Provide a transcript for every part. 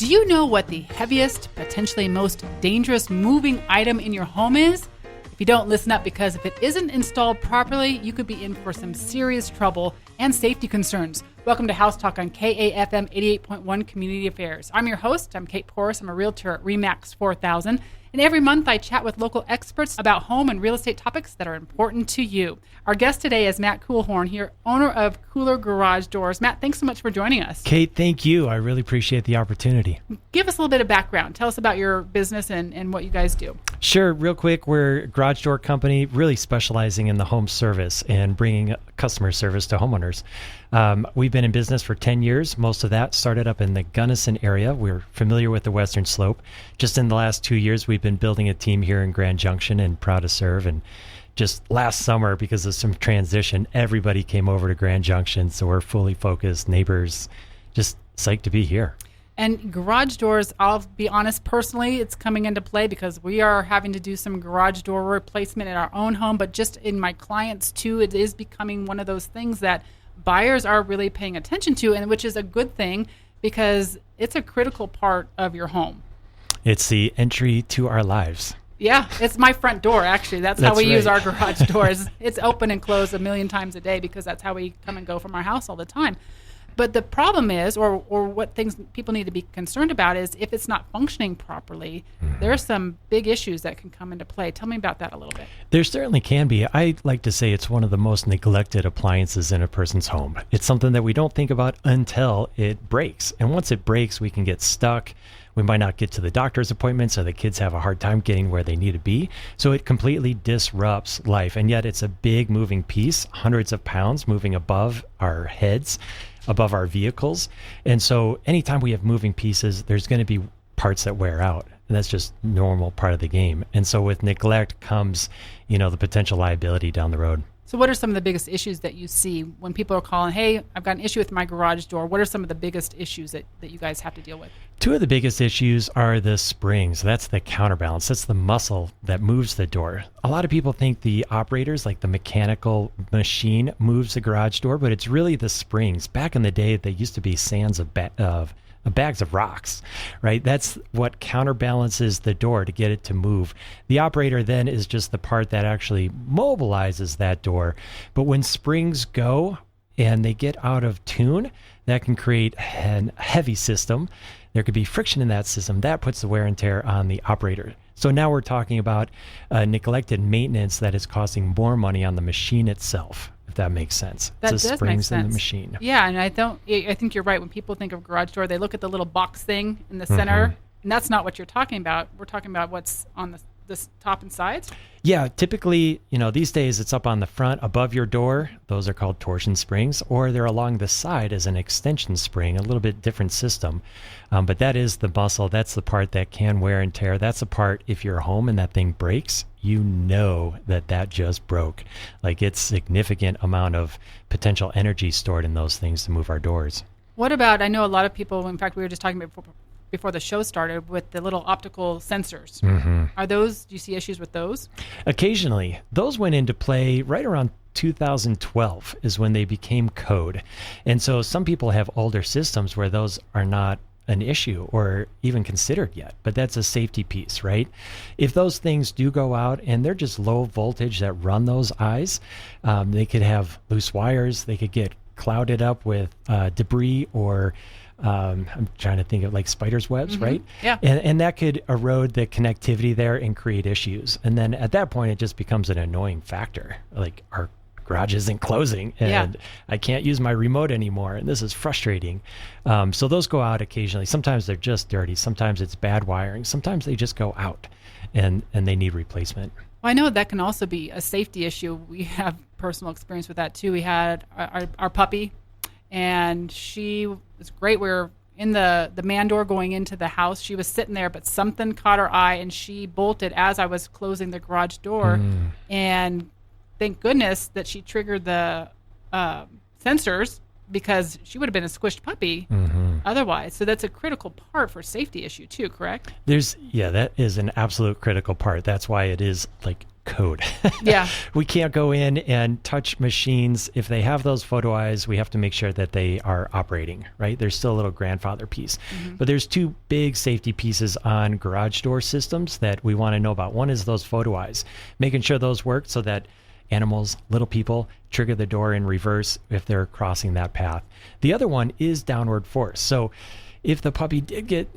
Do you know what the heaviest, potentially most dangerous moving item in your home is? If you don't, listen up, because if it isn't installed properly, you could be in for some serious trouble and safety concerns. Welcome to House Talk on KAFM 88.1 Community Affairs. I'm your host. I'm Kate Porras. I'm a realtor at RE/MAX 4000. And every month I chat with local experts about home and real estate topics that are important to you. Our guest today is Matt Kuehlhorn, here, owner of Kooler Garage Doors. Matt, thanks so much for joining us. Kate, thank you. I really appreciate the opportunity. Give us a little bit of background. Tell us about your business and what you guys do. Sure. Real quick, we're a garage door company really specializing in the home service and bringing customer service to homeowners. We've been in business for 10 years. Most of that started up in the Gunnison area. We're familiar with the Western Slope. Just in the last 2 years, we've been building a team here in Grand Junction and proud to serve. And just last summer, because of some transition, everybody came over to Grand Junction. So we're fully focused, neighbors, just psyched to be here. And garage doors, I'll be honest, personally, it's coming into play because we are having to do some garage door replacement in our own home, but just in my clients too, it is becoming one of those things that buyers are really paying attention to, and which is a good thing because it's a critical part of your home. It's the entry to our lives. Yeah, it's my front door, actually. That's how we use our garage doors. It's open and closed a million times a day because that's how we come and go from our house all the time. But the problem is, or what things people need to be concerned about is if it's not functioning properly, there are some big issues that can come into play. Tell me about that a little bit. There certainly can be. I like to say it's one of the most neglected appliances in a person's home. It's something that we don't think about until it breaks. And once it breaks, we can get stuck. We might not get to the doctor's appointments, or the kids have a hard time getting where they need to be. So it completely disrupts life. And yet it's a big moving piece, hundreds of pounds moving above our heads, above our vehicles. And so anytime we have moving pieces, there's going to be parts that wear out. And that's just normal part of the game. And so with neglect comes, the potential liability down the road. So what are some of the biggest issues that you see when people are calling, hey, I've got an issue with my garage door? What are some of the biggest issues that you guys have to deal with? Two of the biggest issues are the springs. That's the counterbalance. That's the muscle that moves the door. A lot of people think the operators, like the mechanical machine, moves the garage door, but it's really the springs. Back in the day, they used to be sands of bags of rocks, right? That's what counterbalances the door to get it to move. The operator then is just the part that actually mobilizes that door. But when springs go and they get out of tune, that can create a heavy system. There could be friction in that system. That puts the wear and tear on the operator. So now we're talking about neglected maintenance that is costing more money on the machine itself, if that makes sense. That it's the does springs make sense. in the machine. Yeah, and I think you're right. When people think of garage door, they look at the little box thing in the center, and that's not what you're talking about. We're talking about what's on this top and sides. Yeah, typically, these days it's up on the front above your door. Those are called torsion springs, or they're along the side as an extension spring, a little bit different system. But that is the muscle. That's the part that can wear and tear. That's the part, if you're home and that thing breaks, that just broke. Like, it's significant amount of potential energy stored in those things to move our doors. What about, I know a lot of people, in fact, we were just talking about before the show started, with the little optical sensors. Do you see issues with those? Occasionally. Those went into play right around 2012 is when they became code. And so some people have older systems where those are not an issue or even considered yet, but that's a safety piece, right? If those things do go out and they're just low voltage that run those eyes, they could have loose wires, they could get clouded up with debris, or I'm trying to think of like spider's webs, right? Yeah. And that could erode the connectivity there and create issues. And then at that point, it just becomes an annoying factor. Like, our garage isn't closing and I can't use my remote anymore, and this is frustrating. So those go out occasionally. Sometimes they're just dirty. Sometimes it's bad wiring. Sometimes they just go out and they need replacement. Well, I know that can also be a safety issue. We have personal experience with that too. We had our puppy, and she was great. We were in the man door going into the house. She was sitting there, but something caught her eye, and she bolted as I was closing the garage door. And thank goodness that she triggered the sensors, because she would have been a squished puppy otherwise. So that's a critical part for safety issue too, correct? That is an absolute critical part. That's why it is like code. Yeah. We can't go in and touch machines. If they have those photo eyes, we have to make sure that they are operating, right? There's still a little grandfather piece. But there's two big safety pieces on garage door systems that we want to know about. One is those photo eyes, making sure those work so that animals, little people, trigger the door in reverse if they're crossing that path. The other one is downward force. So if the puppy did get,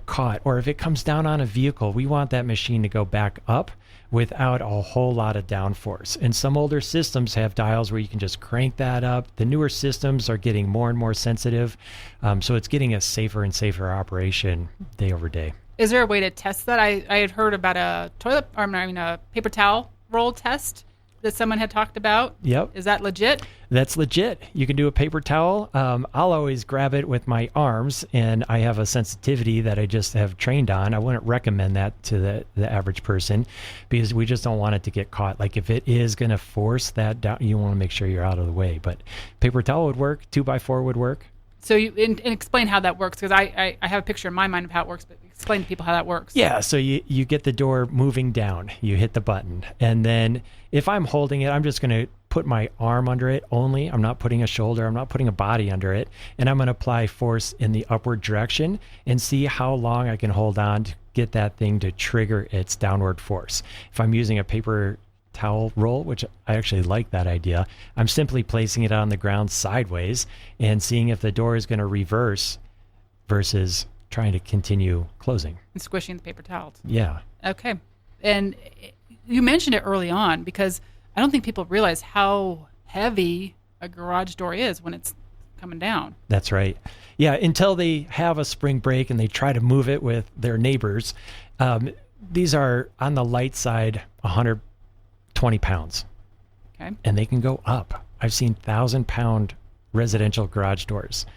caught, or if it comes down on a vehicle, we want that machine to go back up without a whole lot of downforce. And some older systems have dials where you can just crank that up. The newer systems are getting more and more sensitive. So it's getting a safer and safer operation day over day. Is there a way to test that? I had heard about a a paper towel roll test that someone had talked about. Yep. Is that legit? That's legit. You can do a paper towel. I'll always grab it with my arms, and I have a sensitivity that I just have trained on. I wouldn't recommend that to the average person because we just don't want it to get caught. Like if it is going to force that down, you want to make sure you're out of the way. But paper towel would work. 2x4 would work. So you and explain how that works, because I have a picture in my mind of how it works, but explain to people how that works. Yeah, so you get the door moving down. You hit the button. And then if I'm holding it, I'm just going to put my arm under it only. I'm not putting a shoulder. I'm not putting a body under it. And I'm going to apply force in the upward direction and see how long I can hold on to get that thing to trigger its downward force. If I'm using a paper towel roll, which I actually like that idea, I'm simply placing it on the ground sideways and seeing if the door is going to reverse versus trying to continue closing. And squishing the paper towels. Yeah. Okay. And you mentioned it early on because I don't think people realize how heavy a garage door is when it's coming down. That's right. Yeah, until they have a spring break and they try to move it with their neighbors. These are on the light side 120 pounds. Okay. And they can go up. I've seen 1,000-pound residential garage doors.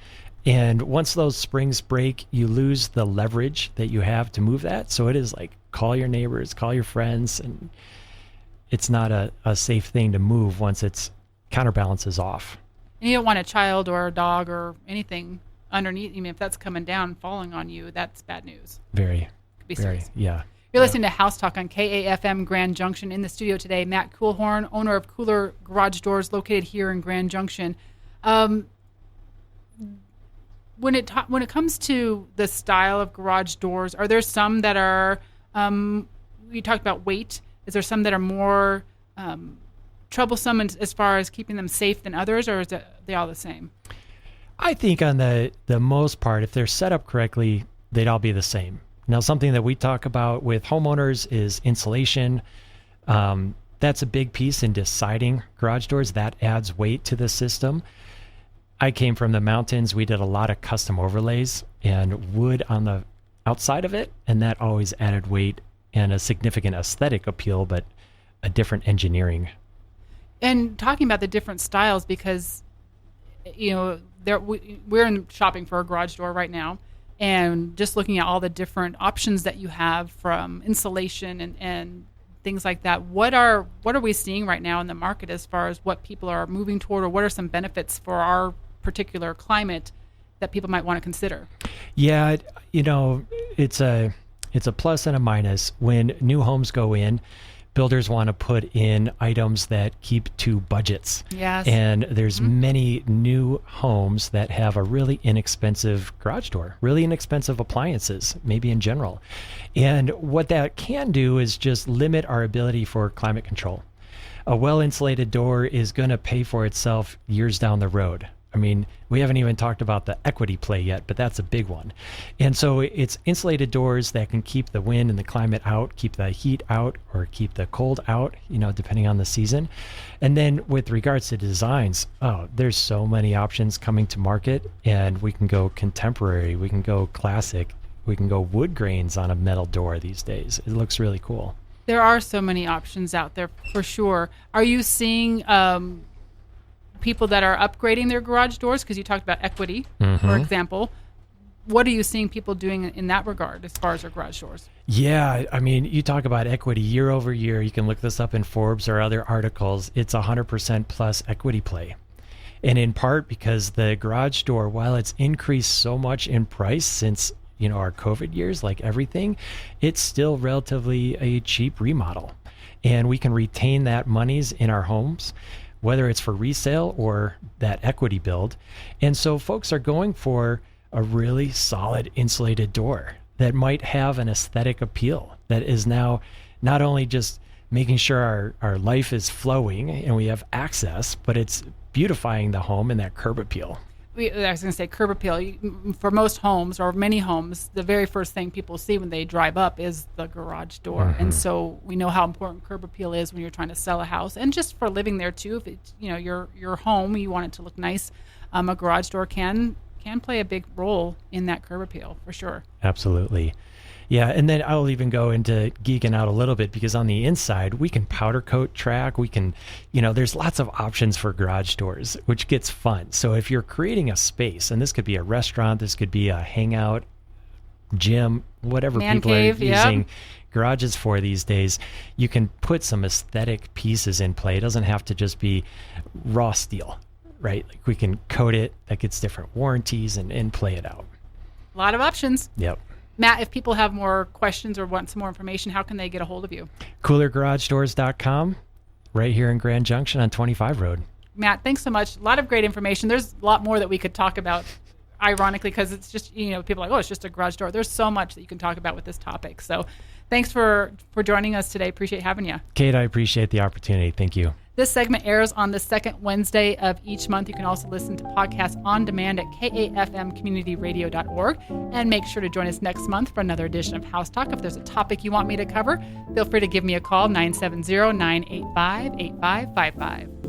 And once those springs break, you lose the leverage that you have to move that. So it is like call your neighbors, call your friends, and it's not a safe thing to move once its counterbalance is off. And you don't want a child or a dog or anything underneath. Even if that's coming down and falling on you, that's bad news. Very, Could be very, serious. yeah. You're listening to House Talk on KAFM Grand Junction. In the studio today, Matt Kuehlhorn, owner of Kooler Garage Doors, located here in Grand Junction. When it comes to the style of garage doors, are there some that are? You talked about weight. Is there some that are more troublesome as far as keeping them safe than others, or is they all the same? I think on the most part, if they're set up correctly, they'd all be the same. Now, something that we talk about with homeowners is insulation. That's a big piece in deciding garage doors. That adds weight to the system. I came from the mountains. We did a lot of custom overlays and wood on the outside of it, and that always added weight and a significant aesthetic appeal, but a different engineering. And talking about the different styles, because we're in shopping for a garage door right now, and just looking at all the different options that you have from insulation and things like that. What are we seeing right now in the market as far as what people are moving toward, or what are some benefits for our particular climate that people might want to consider? Yeah, it's a plus and a minus. When new homes go in, builders want to put in items that keep to budgets. Yes. And there's many new homes that have a really inexpensive garage door, really inexpensive appliances, maybe in general. And what that can do is just limit our ability for climate control. A well-insulated door is going to pay for itself years down the road. I mean, we haven't even talked about the equity play yet, but that's a big one. And so it's insulated doors that can keep the wind and the climate out, keep the heat out, or keep the cold out, depending on the season. And then with regards to designs, there's so many options coming to market, and we can go contemporary, we can go classic, we can go wood grains on a metal door these days. It looks really cool. There are so many options out there for sure. Are you seeing people that are upgrading their garage doors? Because you talked about equity, for example. What are you seeing people doing in that regard as far as their garage doors? Yeah, I mean, you talk about equity year over year. You can look this up in Forbes or other articles. It's 100% plus equity play. And in part because the garage door, while it's increased so much in price since our COVID years, like everything, it's still relatively a cheap remodel. and we can retain that monies in our homes, whether it's for resale or that equity build. And so folks are going for a really solid insulated door that might have an aesthetic appeal that is now not only just making sure our life is flowing and we have access, but it's beautifying the home and that curb appeal. I was going to say curb appeal. For most homes or many homes, the very first thing people see when they drive up is the garage door. Mm-hmm. And so we know how important curb appeal is when you're trying to sell a house, and just for living there too. If it's, your home, you want it to look nice, a garage door can play a big role in that curb appeal for sure. Absolutely. Yeah, and then I'll even go into geeking out a little bit, because on the inside, we can powder coat track. We can, there's lots of options for garage doors, which gets fun. So if you're creating a space, and this could be a restaurant, this could be a hangout, gym, whatever Man people cave, are using garages for these days, you can put some aesthetic pieces in play. It doesn't have to just be raw steel, right? Like we can coat it, that gets different warranties, and play it out. A lot of options. Yep. Matt, if people have more questions or want some more information, how can they get a hold of you? KoolerGarageDoors.com, right here in Grand Junction on 25 Road. Matt, thanks so much. A lot of great information. There's a lot more that we could talk about, ironically, because it's just, people are like, oh, it's just a garage door. There's so much that you can talk about with this topic. So thanks for joining us today. Appreciate having you. Kate, I appreciate the opportunity. Thank you. This segment airs on the second Wednesday of each month. You can also listen to podcasts on demand at kafmcommunityradio.org. And make sure to join us next month for another edition of House Talk. If there's a topic you want me to cover, feel free to give me a call, 970-985-8555.